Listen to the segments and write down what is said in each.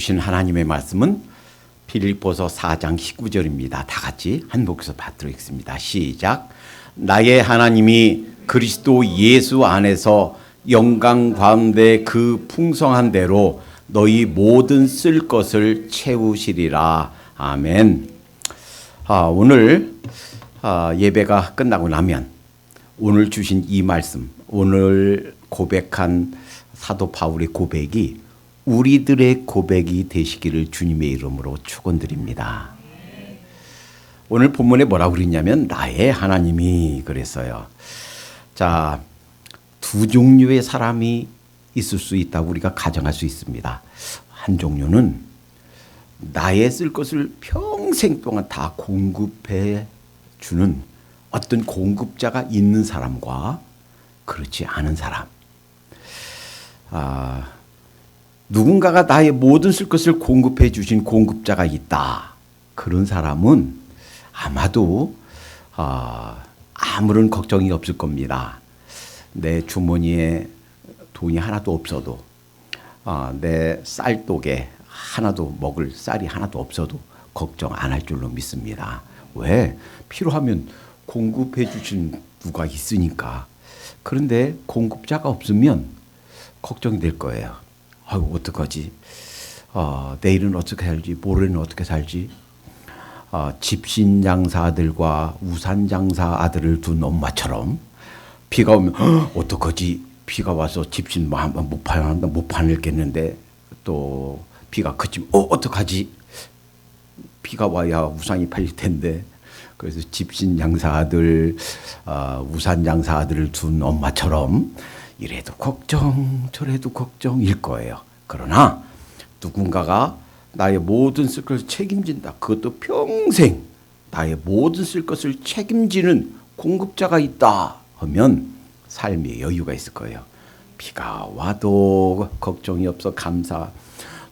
주신 하나님의 말씀은 빌립보서 4장 19절입니다. 다 같이 한 목소리로 받도록 하겠습니다. 시작. 나의 하나님이 그리스도 예수 안에서 영광 가운데 그 풍성한 대로 너희 모든 쓸 것을 채우시리라. 아멘. 오늘 예배가 끝나고 나면 오늘 주신 이 말씀, 오늘 고백한 사도 바울의 고백이 우리들의 고백이 되시기를 주님의 이름으로 축원드립니다. 오늘 본문에 뭐라고 그랬냐면 나의 하나님이 그랬어요. 자, 두 종류의 사람이 있을 수 있다고 우리가 가정할 수 있습니다. 한 종류는 나의 쓸 것을 평생 동안 다 공급해 주는 어떤 공급자가 있는 사람과 그렇지 않은 사람. 누군가가 나의 모든 쓸 것을 공급해 주신 공급자가 있다. 그런 사람은 아마도 아무런 걱정이 없을 겁니다. 내 주머니에 돈이 하나도 없어도 내 쌀독에 하나도 먹을 쌀이 하나도 없어도 걱정 안 할 줄로 믿습니다. 왜? 필요하면 공급해 주신 누가 있으니까. 그런데 공급자가 없으면 걱정이 될 거예요. 아이고 어떡하지? 내일은 어떻게 살지? 모레는 어떻게 살지? 집신장사 아들과 우산장사 아들을 둔 엄마처럼 비가 오면 어떡하지? 비가 와서 집신 못 파냈겠는데 또 비가 그치면 어떡하지? 비가 와야 우산이 팔릴 텐데. 그래서 집신장사 아들, 우산장사 아들을 둔 엄마처럼 이래도 걱정 저래도 걱정일 거예요. 그러나 누군가가 나의 모든 쓸 것을 책임진다. 그것도 평생 나의 모든 쓸 것을 책임지는 공급자가 있다 하면 삶에 여유가 있을 거예요. 비가 와도 걱정이 없어 감사.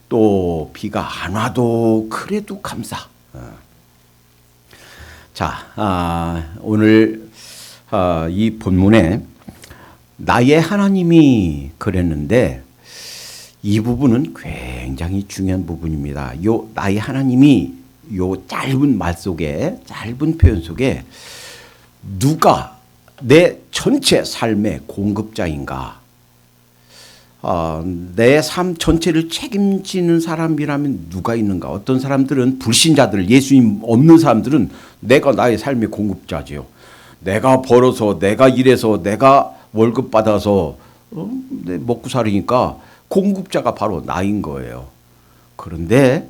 또 비가 안 와도 그래도 감사. 자, 오늘 이 본문에 나의 하나님이 그랬는데 이 부분은 굉장히 중요한 부분입니다. 요 나의 하나님이 요 짧은 말 속에 짧은 표현 속에 누가 내 전체 삶의 공급자인가? 내 삶 전체를 책임지는 사람이라면 누가 있는가? 어떤 사람들은 불신자들, 예수님 없는 사람들은 내가 나의 삶의 공급자지요. 내가 벌어서, 내가 일해서, 내가 월급 받아서 먹고 살으니까 공급자가 바로 나인 거예요. 그런데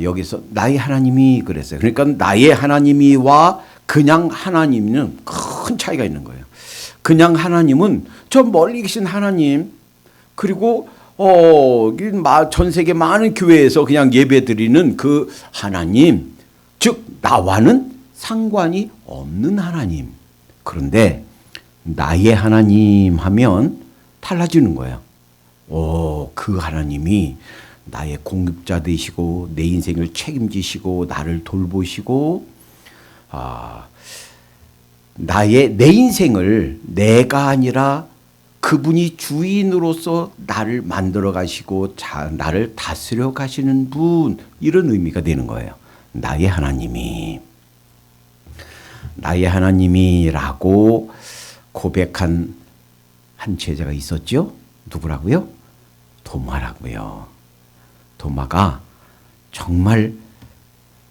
여기서 나의 하나님이 그랬어요. 그러니까 나의 하나님이와 그냥 하나님은 큰 차이가 있는 거예요. 그냥 하나님은 저 멀리 계신 하나님, 그리고 전 세계 많은 교회에서 그냥 예배드리는 그 하나님, 즉 나와는 상관이 없는 하나님. 그런데 나의 하나님 하면 달라지는 거예요. 그 하나님이 나의 공급자 되시고 내 인생을 책임지시고 나를 돌보시고 내 인생을 내가 아니라 그분이 주인으로서 나를 만들어 가시고 나를 다스려 가시는 분, 이런 의미가 되는 거예요. 나의 하나님이라고 고백한 한 제자가 있었죠. 누구라고요? 도마라고요. 도마가 정말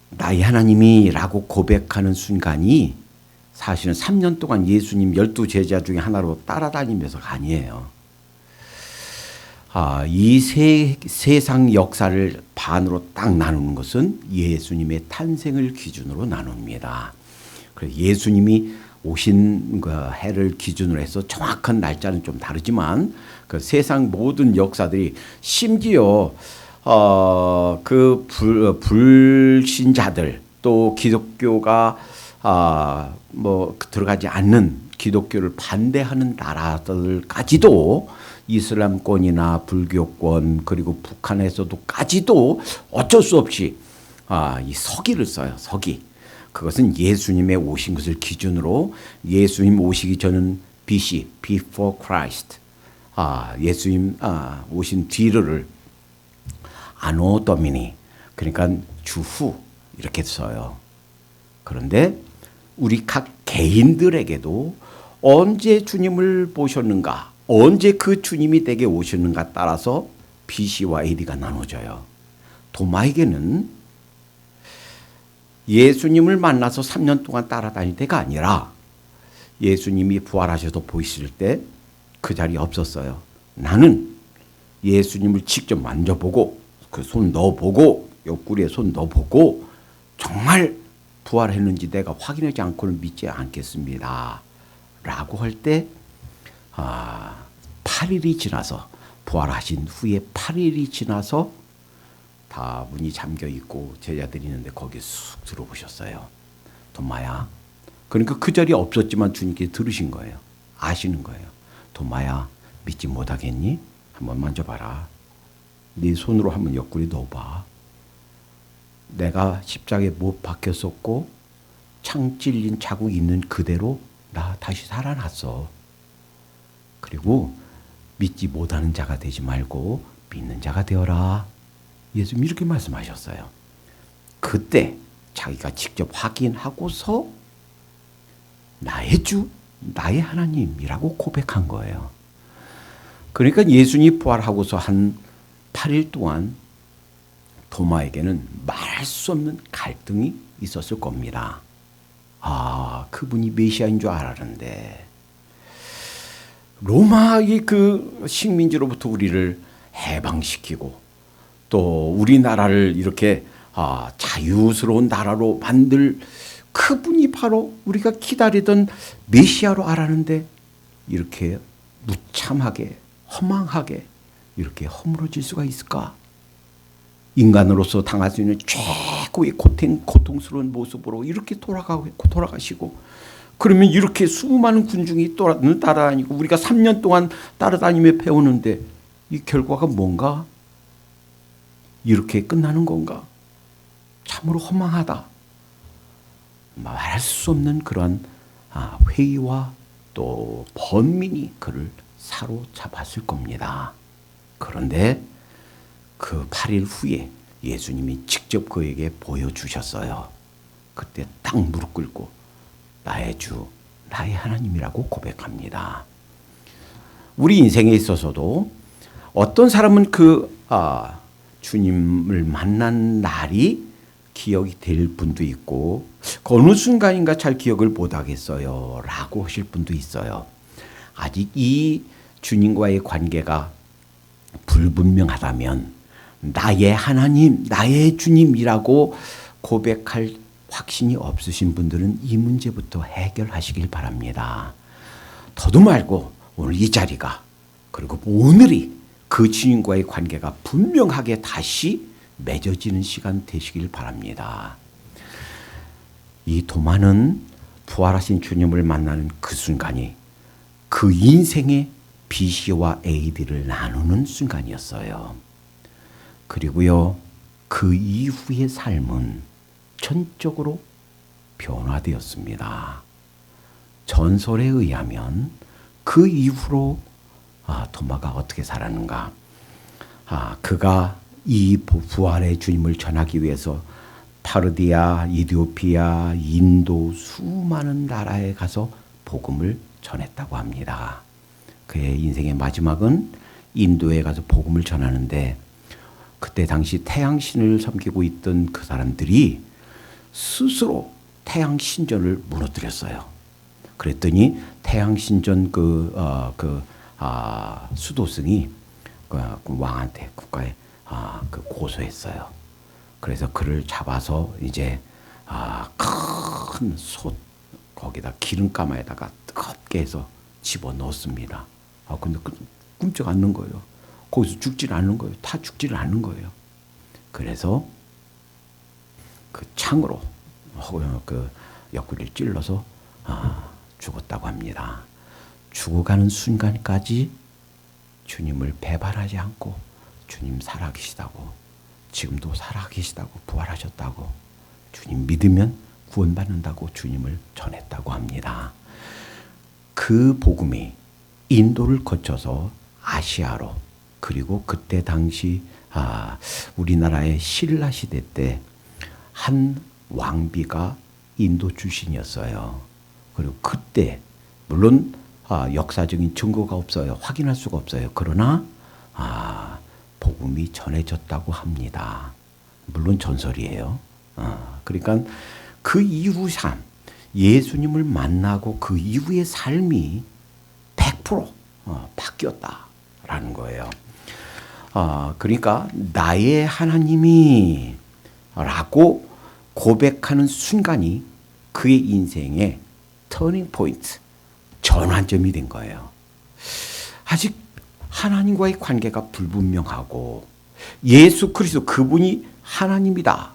나의 하나님이라고 고백하는 순간이 사실은 3년 동안 예수님 12제자 중에 하나로 따라다니면서가 아니에요. 이 세상 역사를 반으로 딱 나누는 것은 예수님의 탄생을 기준으로 나눕니다. 그래서 예수님이 오신 그 해를 기준으로 해서 정확한 날짜는 좀 다르지만 그 세상 모든 역사들이 심지어 그 불신자들 또 기독교가 들어가지 않는 기독교를 반대하는 나라들까지도 이슬람권이나 불교권 그리고 북한에서도까지도 어쩔 수 없이 이 서기를 써요. 서기. 그것은 예수님의 오신 것을 기준으로 예수님 오시기 전은 BC, Before Christ. 예수님 오신 뒤를 아노 도미니, 그러니까 주후 이렇게 써요. 그런데 우리 각 개인들에게도 언제 주님을 보셨는가, 언제 그 주님이 내게 오셨는가 따라서 BC와 AD가 나눠져요. 도마에게는 예수님을 만나서 3년 동안 따라다닐 때가 아니라 예수님이 부활하셔서 보이실 때 그 자리에 없었어요. 나는 예수님을 직접 만져보고 그 손 넣어보고 옆구리에 손 넣어보고 정말 부활했는지 내가 확인하지 않고는 믿지 않겠습니다. 라고 할 때 8일이 지나서, 부활하신 후에 8일이 지나서 다 문이 잠겨 있고 제자들이 있는데 거기에 쑥 들어오셨어요. 도마야. 그러니까 그 자리에 없었지만 주님께 들으신 거예요. 아시는 거예요. 도마야, 믿지 못하겠니? 한번 만져봐라. 네 손으로 한번 옆구리 넣어봐. 내가 십자가에 못 박혔었고 창 찔린 자국 있는 그대로 나 다시 살아났어. 그리고 믿지 못하는 자가 되지 말고 믿는 자가 되어라. 예수님이 이렇게 말씀하셨어요. 그때 자기가 직접 확인하고서 나의 주, 나의 하나님이라고 고백한 거예요. 그러니까 예수님이 부활하고서 한 8일 동안 도마에게는 말할 수 없는 갈등이 있었을 겁니다. 그분이 메시아인 줄 알았는데 로마의 그 식민지로부터 우리를 해방시키고 또 우리나라를 이렇게 자유스러운 나라로 만들 그분이 바로 우리가 기다리던 메시아로 알았는데 이렇게 무참하게 허망하게 이렇게 허물어질 수가 있을까? 인간으로서 당할 수 있는 최고의 고통스러운 모습으로 이렇게 돌아가시고, 그러면 이렇게 수많은 군중이 따라다니고 우리가 3년 동안 따라다니며 배우는데 이 결과가 뭔가? 이렇게 끝나는 건가? 참으로 허망하다. 말할 수 없는 그런 회의와 또 번민이 그를 사로잡았을 겁니다. 그런데 그 8일 후에 예수님이 직접 그에게 보여주셨어요. 그때 딱 무릎 꿇고 나의 주, 나의 하나님이라고 고백합니다. 우리 인생에 있어서도 어떤 사람은 주님을 만난 날이 기억이 될 분도 있고 어느 순간인가 잘 기억을 못하겠어요 라고 하실 분도 있어요. 아직 이 주님과의 관계가 불분명하다면 나의 하나님, 나의 주님이라고 고백할 확신이 없으신 분들은 이 문제부터 해결하시길 바랍니다. 더도 말고 오늘 이 자리가, 그리고 오늘이 그 주님과의 관계가 분명하게 다시 맺어지는 시간 되시길 바랍니다. 이 도마는 부활하신 주님을 만나는 그 순간이 그 인생의 BC와 AD를 나누는 순간이었어요. 그리고요, 그 이후의 삶은 전적으로 변화되었습니다. 전설에 의하면 그 이후로 도마가 어떻게 살았는가? 그가 이 부활의 주님을 전하기 위해서 파르디아, 이디오피아, 인도 수많은 나라에 가서 복음을 전했다고 합니다. 그의 인생의 마지막은 인도에 가서 복음을 전하는데 그때 당시 태양신을 섬기고 있던 그 사람들이 스스로 태양신전을 무너뜨렸어요. 그랬더니 태양신전 수도승이 왕한테 국가에 고소했어요. 그래서 그를 잡아서 이제 큰 솥 거기다 기름가마에다가 뜨겁게 해서 집어 넣었습니다. 근데 꿈쩍 않는 거예요. 거기서 죽질 않는 거예요. 다 죽지를 않는 거예요. 그래서 그 창으로 그 옆구리를 찔러서 죽었다고 합니다. 죽어가는 순간까지 주님을 배반하지 않고 주님 살아계시다고, 지금도 살아계시다고, 부활하셨다고, 주님 믿으면 구원받는다고 주님을 전했다고 합니다. 그 복음이 인도를 거쳐서 아시아로 그리고 그때 당시 우리나라의 신라 시대 때 한 왕비가 인도 출신이었어요. 그리고 그때 물론 역사적인 증거가 없어요. 확인할 수가 없어요. 그러나 복음이 전해졌다고 합니다. 물론 전설이에요. 그러니까 그 이후 삶, 예수님을 만나고 그 이후의 삶이 100% 바뀌었다라는 거예요. 그러니까 나의 하나님이 라고 고백하는 순간이 그의 인생의 터닝 포인트, 전환점이 된 거예요. 아직 하나님과의 관계가 불분명하고 예수 그리스도 그분이 하나님이다,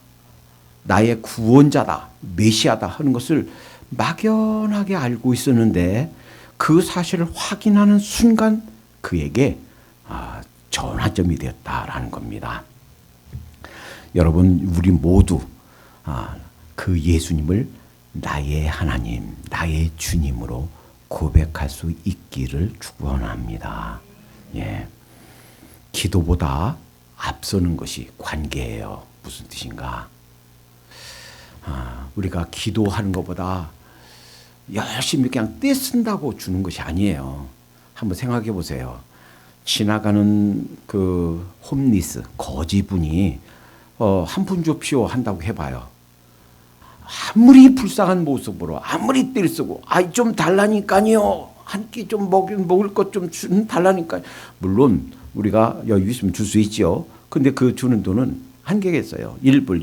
나의 구원자다, 메시아다 하는 것을 막연하게 알고 있었는데 그 사실을 확인하는 순간 그에게 전환점이 되었다라는 겁니다. 여러분, 우리 모두 그 예수님을 나의 하나님, 나의 주님으로 고백할 수 있기를 축원합니다. 예. 기도보다 앞서는 것이 관계예요. 무슨 뜻인가? 우리가 기도하는 것보다 열심히 그냥 떼쓴다고 주는 것이 아니에요. 한번 생각해 보세요. 지나가는 그 홈리스, 거지분이 한 푼 줍시오 한다고 해봐요. 아무리 불쌍한 모습으로 아무리 떼를 쓰고 좀 달라니까요. 한 끼 좀 먹을 것 좀 달라니까요. 물론 우리가 여유 있으면 줄 수 있죠. 근데 그 주는 돈은 한계가 있어요. 1불,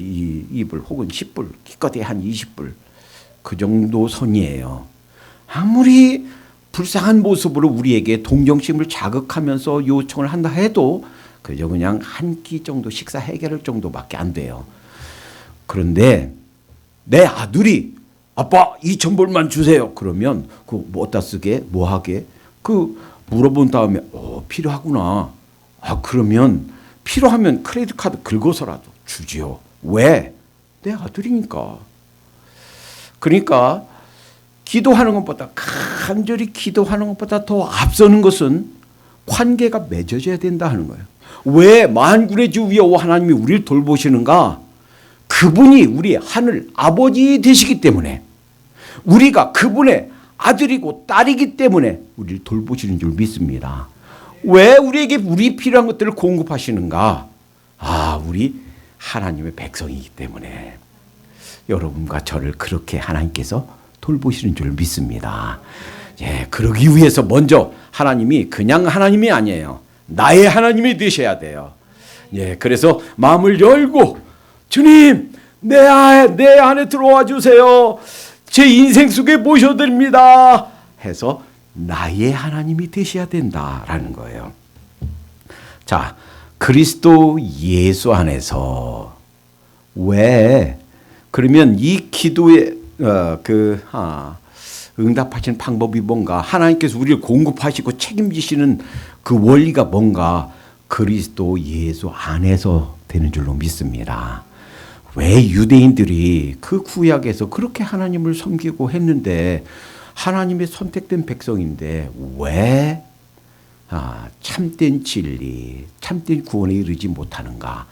2불 혹은 10불, 기껏해 한 20불. 그 정도 선이에요. 아무리 불쌍한 모습으로 우리에게 동정심을 자극하면서 요청을 한다 해도 그저 그냥 한 끼 정도 식사 해결할 정도밖에 안 돼요. 그런데 내 아들이 아빠 2,000불만 주세요. 그러면 그 뭐 어디다 쓰게? 뭐 하게? 그 물어본 다음에 필요하구나. 그러면 필요하면 크레딧 카드 긁어서라도 주지요. 왜? 내 아들이니까. 그러니까 기도하는 것보다, 간절히 기도하는 것보다 더 앞서는 것은 관계가 맺어져야 된다 하는 거예요. 왜 만군의 주 여호와 하나님이 우리를 돌보시는가? 그분이 우리 하늘 아버지 되시기 때문에, 우리가 그분의 아들이고 딸이기 때문에 우리를 돌보시는 줄 믿습니다. 왜 우리에게 우리 필요한 것들을 공급하시는가? 우리 하나님의 백성이기 때문에 여러분과 저를 그렇게 하나님께서 돌보시는 줄 믿습니다. 예, 그러기 위해서 먼저 하나님이 그냥 하나님이 아니에요. 나의 하나님이 되셔야 돼요. 예, 그래서 마음을 열고 주님, 내 안에 들어와 주세요. 제 인생 속에 모셔드립니다. 해서 나의 하나님이 되셔야 된다라는 거예요. 자, 그리스도 예수 안에서 왜 그러면 이 기도의 응답하시는 방법이 뭔가? 하나님께서 우리를 공급하시고 책임지시는 그 원리가 뭔가? 그리스도 예수 안에서 되는 줄로 믿습니다. 왜 유대인들이 그 구약에서 그렇게 하나님을 섬기고 했는데 하나님의 선택된 백성인데 왜 참된 진리, 참된 구원에 이르지 못하는가?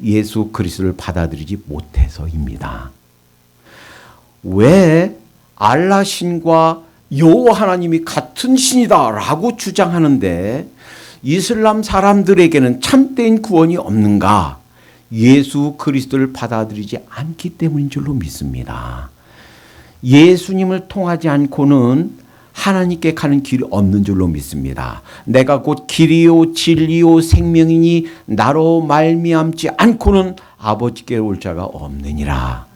예수 그리스도를 받아들이지 못해서입니다. 왜 알라 신과 여호와 하나님이 같은 신이다라고 주장하는데 이슬람 사람들에게는 참된 구원이 없는가? 예수 그리스도를 받아들이지 않기 때문인 줄로 믿습니다. 예수님을 통하지 않고는 하나님께 가는 길이 없는 줄로 믿습니다. 내가 곧 길이요 진리요 생명이니 나로 말미암지 않고는 아버지께 올 자가 없느니라.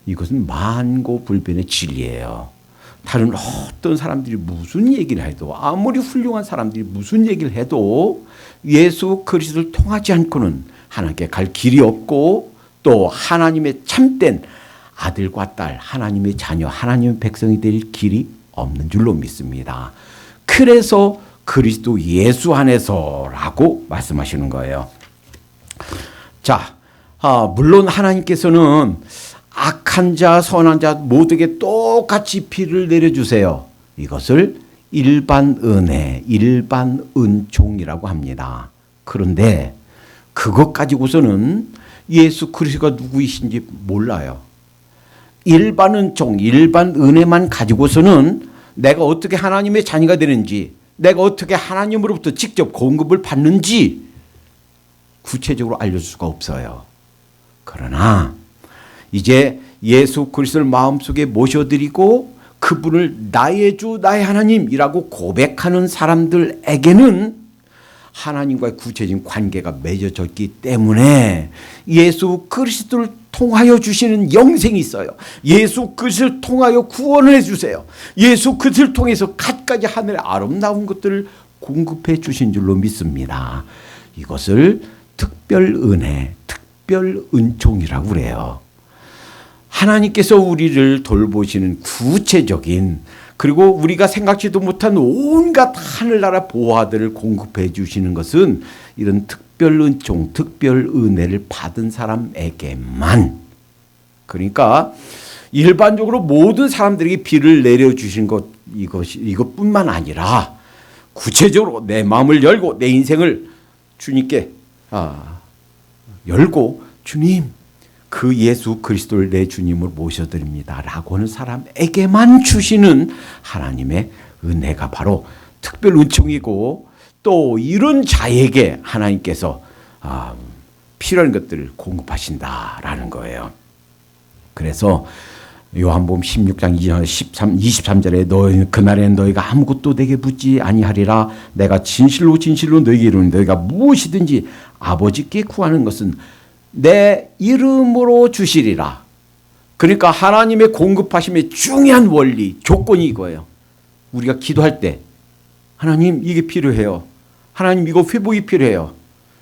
이것은 만고불변의 진리예요. 다른 어떤 사람들이 무슨 얘기를 해도, 아무리 훌륭한 사람들이 무슨 얘기를 해도 예수 그리스도를 통하지 않고는 하나님께 갈 길이 없고 또 하나님의 참된 아들과 딸, 하나님의 자녀, 하나님의 백성이 될 길이 없는 줄로 믿습니다. 그래서 그리스도 예수 안에서라고 말씀하시는 거예요. 자, 물론 하나님께서는 악한 자, 선한 자 모두에게 똑같이 피를 내려주세요. 이것을 일반 은혜, 일반 은총이라고 합니다. 그런데 그것 가지고서는 예수 그리스도가 누구이신지 몰라요. 일반 은총, 일반 은혜만 가지고서는 내가 어떻게 하나님의 자녀가 되는지, 내가 어떻게 하나님으로부터 직접 공급을 받는지 구체적으로 알려줄 수가 없어요. 그러나 이제 예수 그리스도를 마음속에 모셔드리고 그분을 나의 주, 나의 하나님이라고 고백하는 사람들에게는 하나님과의 구체적인 관계가 맺어졌기 때문에 예수 그리스도를 통하여 주시는 영생이 있어요. 예수 그리스도를 통하여 구원을 해주세요. 예수 그리스도를 통해서 갖가지 하늘의 아름다운 것들을 공급해 주신 줄로 믿습니다. 이것을 특별 은혜, 특별 은총이라고 그래요. 하나님께서 우리를 돌보시는 구체적인, 그리고 우리가 생각지도 못한 온갖 하늘나라 보화들을 공급해 주시는 것은 이런 특별 은총, 특별 은혜를 받은 사람에게만, 그러니까 일반적으로 모든 사람들에게 비를 내려주신 것, 이것뿐만 아니라 구체적으로 내 마음을 열고 내 인생을 주님께 열고, 주님, 그 예수 그리스도를 내 주님으로 모셔드립니다 라고 하는 사람에게만 주시는 하나님의 은혜가 바로 특별 은총이고, 또 이런 자에게 하나님께서 필요한 것들을 공급하신다라는 거예요. 그래서 요한복음 16장 23절에 너희는 그날에는 너희가 아무것도 내게 묻지 아니하리라. 내가 진실로 진실로 너희에게 이르노니 너희가 무엇이든지 아버지께 구하는 것은 내 이름으로 주시리라. 그러니까 하나님의 공급하심의 중요한 원리, 조건이 이거예요. 우리가 기도할 때 하나님 이게 필요해요. 하나님 이거 회복이 필요해요.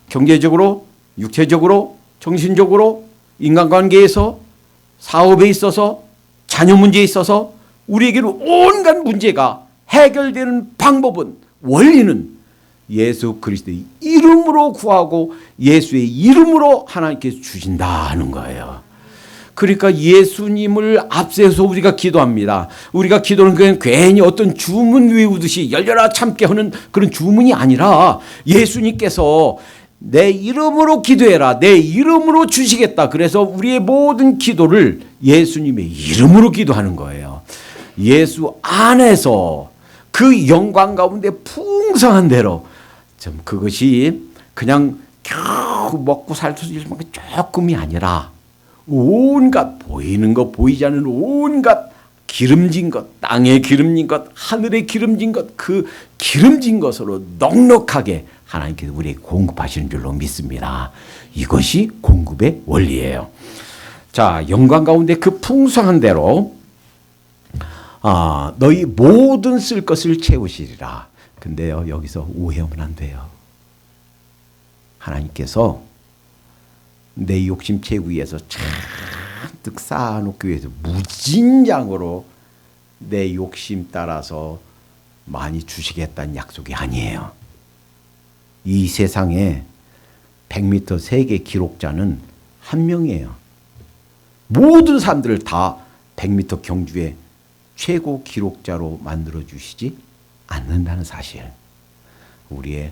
경제적으로, 육체적으로, 정신적으로, 인간관계에서, 사업에 있어서, 자녀 문제에 있어서 우리에게는 온갖 문제가 해결되는 방법은, 원리는 예수 그리스도의 이름으로 구하고 예수의 이름으로 하나님께서 주신다는 거예요. 그러니까 예수님을 앞세워서 우리가 기도합니다. 우리가 기도는 그냥 괜히 어떤 주문 외우듯이 열려라 참게 하는 그런 주문이 아니라 예수님께서 내 이름으로 기도해라, 내 이름으로 주시겠다. 그래서 우리의 모든 기도를 예수님의 이름으로 기도하는 거예요. 예수 안에서 그 영광 가운데 풍성한 대로, 좀 그것이 그냥 겨우 먹고 살 수 있을 만큼 조금이 아니라 온갖 보이는 것 보이지 않는 온갖 기름진 것, 땅에 기름진 것, 하늘에 기름진 것, 그 기름진 것으로 넉넉하게 하나님께서 우리에게 공급하시는 줄로 믿습니다. 이것이 공급의 원리예요. 자, 영광 가운데 그 풍성한 대로 너희 모든 쓸 것을 채우시리라. 근데요, 여기서 오해하면 안 돼요. 하나님께서 내 욕심 채우기 위해서 잔뜩 쌓아놓기 위해서 무진장으로 내 욕심 따라서 많이 주시겠다는 약속이 아니에요. 이 세상에 100m 세계 기록자는 한 명이에요. 모든 사람들을 다 100m 경주의 최고 기록자로 만들어 주시지 않는다는 사실. 우리의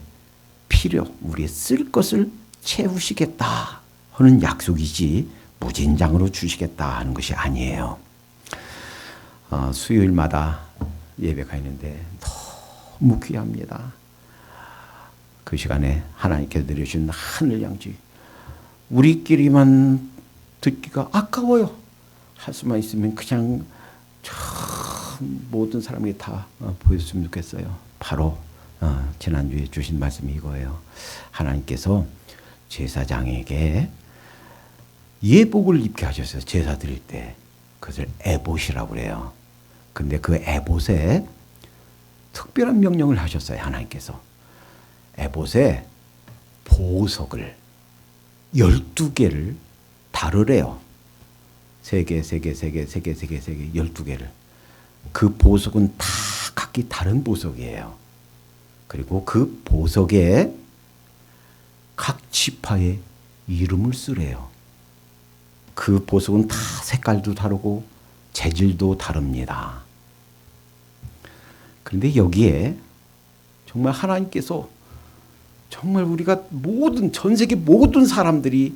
필요, 우리의 쓸 것을 채우시겠다 하는 약속이지 무진장으로 주시겠다 하는 것이 아니에요. 수요일마다 예배가 있는데 너무 귀합니다. 그 시간에 하나님께서 내려주신 하늘 양지, 우리끼리만 듣기가 아까워요. 할 수만 있으면 그냥 모든 사람에게 다 보였으면 좋겠어요. 바로 지난주에 주신 말씀이 이거예요. 하나님께서 제사장에게 예복을 입게 하셨어요. 제사 드릴 때. 그것을 에봇이라고 그래요. 근데 그 에봇에 특별한 명령을 하셨어요. 하나님께서. 에봇에 보석을 12개를 다르래요. 3개, 12개를. 그 보석은 다 각기 다른 보석이에요. 그리고 그 보석에 각 지파의 이름을 쓰래요. 그 보석은 다 색깔도 다르고 재질도 다릅니다. 그런데 여기에 정말 하나님께서 정말 우리가 전 세계 모든 사람들이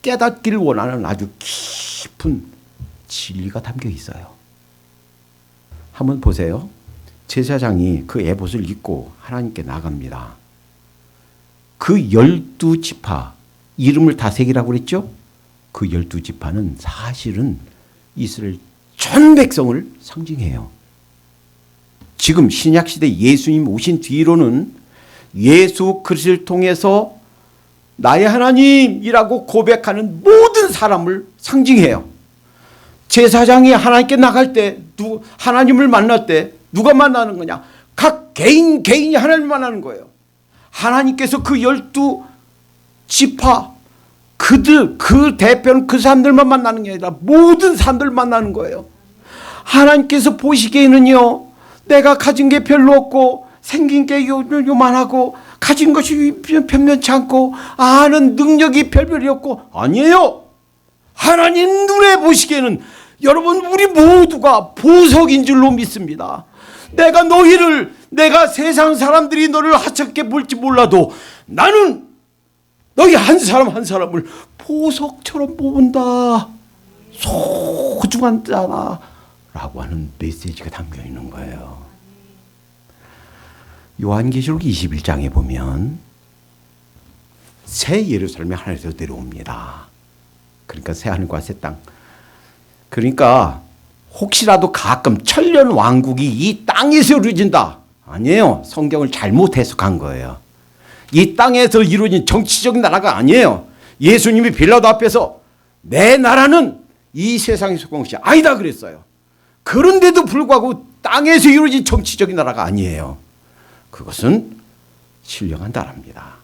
깨닫기를 원하는 아주 깊은 진리가 담겨 있어요. 한번 보세요. 제사장이 그 에봇을 입고 하나님께 나갑니다. 그 12지파 이름을 다 새기라고 그랬죠? 그 12지파는 사실은 이스라엘 전 백성을 상징해요. 지금 신약시대 예수님 오신 뒤로는 예수 그리스도를 통해서 나의 하나님이라고 고백하는 모든 사람을 상징해요. 제사장이 하나님께 나갈 때, 하나님을 만날 때 누가 만나는 거냐? 각 개인이 하나님을 만나는 거예요. 하나님께서 그 12지파 그 대표는 그 사람들만 만나는 게 아니라 모든 사람들 만나는 거예요. 하나님께서 보시기에는요, 내가 가진 게 별로 없고 생긴 게 요만하고 가진 것이 변변치 않고 아는 능력이 별별이 없고, 아니에요. 하나님 눈에 보시기에는 여러분 우리 모두가 보석인 줄로 믿습니다. 내가 세상 사람들이 너를 하찮게 볼지 몰라도 나는 너희 한 사람 한 사람을 보석처럼 뽑은다. 소중한 자다 라고 하는 메시지가 담겨 있는 거예요. 요한계시록 21장에 보면 새 예루살렘이 하늘에서 내려옵니다. 그러니까 새 하늘과 새 땅. 그러니까 혹시라도 가끔 천년 왕국이 이 땅에서 이루어진다. 아니에요. 성경을 잘못 해석한 거예요. 이 땅에서 이루어진 정치적인 나라가 아니에요. 예수님이 빌라도 앞에서 내 나라는 이 세상에 속한 것이 아니다 그랬어요. 그런데도 불구하고 땅에서 이루어진 정치적인 나라가 아니에요. 그것은 신령한 나라입니다.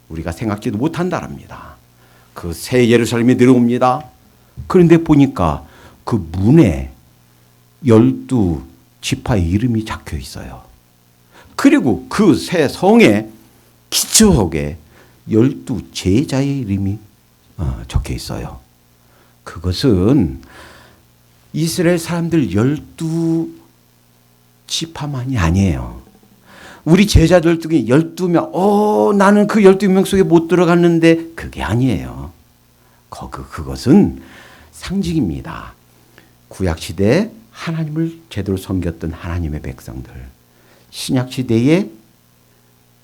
우리가 생각지도 못한 나라입니다. 그 새 예루살렘이 내려옵니다. 그런데 보니까 그 문에 12지파의 이름이 적혀 있어요. 그리고 그 새 성의 기초 속에 12제자의 이름이 적혀 있어요. 그것은 이스라엘 사람들 12지파만이 아니에요. 우리 제자들 중에 12명, 나는 그 12명 속에 못 들어갔는데 그게 아니에요. 그것은 상징입니다. 구약시대에 하나님을 제대로 섬겼던 하나님의 백성들, 신약시대에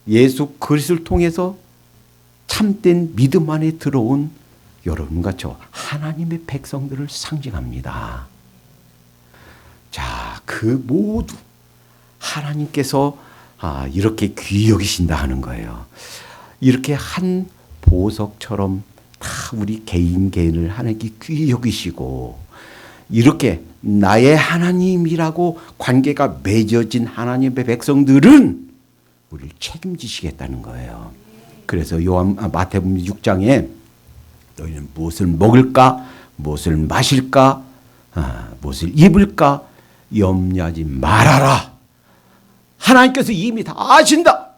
예수 그리스도를 통해서 참된 믿음 안에 들어온 여러분과 저 하나님의 백성들을 상징합니다. 자, 그 모두 하나님께서 이렇게 귀히 여기신다 하는 거예요. 이렇게 한 보석처럼 다 우리 개인을 하나님께 귀히 여기시고 이렇게 나의 하나님이라고 관계가 맺어진 하나님의 백성들은 우리를 책임지시겠다는 거예요. 그래서 마태복음 6장에 너희는 무엇을 먹을까, 무엇을 마실까, 무엇을 입을까 염려하지 말아라. 하나님께서 이미 다 아신다.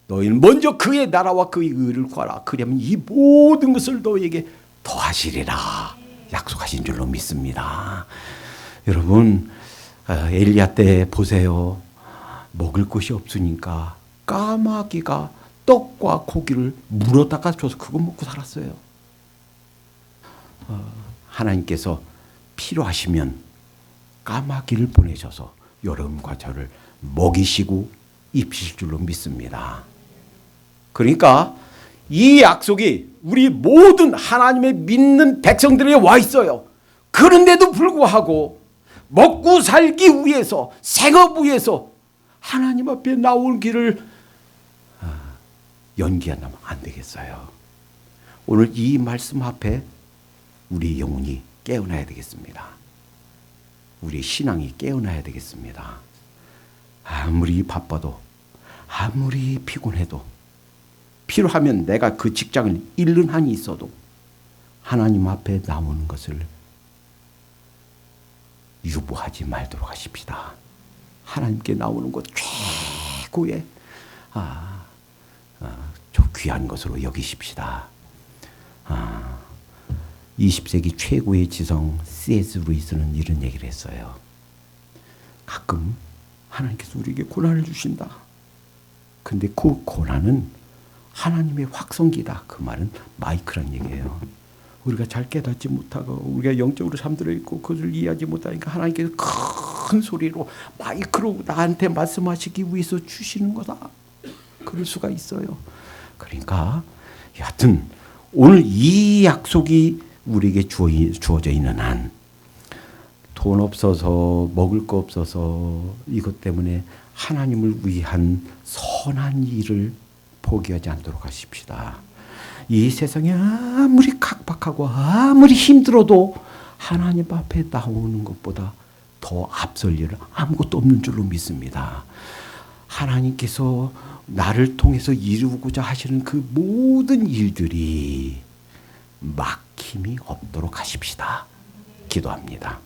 너희는 먼저 그의 나라와 그의 의를 구하라. 그러면 이 모든 것을 너희에게 더하시리라 약속하신 줄로 믿습니다. 여러분, 엘리야 때 보세요. 먹을 것이 없으니까 까마귀가 떡과 고기를 물어다가 줘서 그거 먹고 살았어요. 하나님께서 필요하시면 까마귀를 보내셔서 여러분과 저를 먹이시고 입히실 줄로 믿습니다. 그러니까 이 약속이 우리 모든 하나님의 믿는 백성들에게 와 있어요. 그런데도 불구하고 먹고 살기 위해서, 생업 위해서 하나님 앞에 나온 길을 연기한다면 안 되겠어요. 오늘 이 말씀 앞에 우리 영혼이 깨어나야 되겠습니다. 우리 신앙이 깨어나야 되겠습니다. 아무리 바빠도, 아무리 피곤해도, 필요하면 내가 그 직장을 잃는 한이 있어도 하나님 앞에 나오는 것을 유보하지 말도록 하십시다. 하나님께 나오는 것 최고의 귀한 것으로 여기십시다. 20세기 최고의 지성 C.S. 루이스는 이런 얘기를 했어요. 가끔 하나님께서 우리에게 고난을 주신다. 근데 그 고난은 하나님의 확성기다. 그 말은 마이크란 얘기예요. 우리가 잘 깨닫지 못하고 우리가 영적으로 잠들어 있고 그것을 이해하지 못하니까 하나님께서 큰 소리로 마이크로 나한테 말씀하시기 위해서 주시는 거다. 그럴 수가 있어요. 그러니까 여하튼 오늘 이 약속이 우리에게 주어져 있는 한 돈 없어서 먹을 거 없어서 이것 때문에 하나님을 위한 선한 일을 포기하지 않도록 하십시다. 이 세상에 아무리 각박하고 아무리 힘들어도 하나님 앞에 나오는 것보다 더 앞설 일은 아무것도 없는 줄로 믿습니다. 하나님께서 나를 통해서 이루고자 하시는 그 모든 일들이 막힘이 없도록 하십시다. 기도합니다.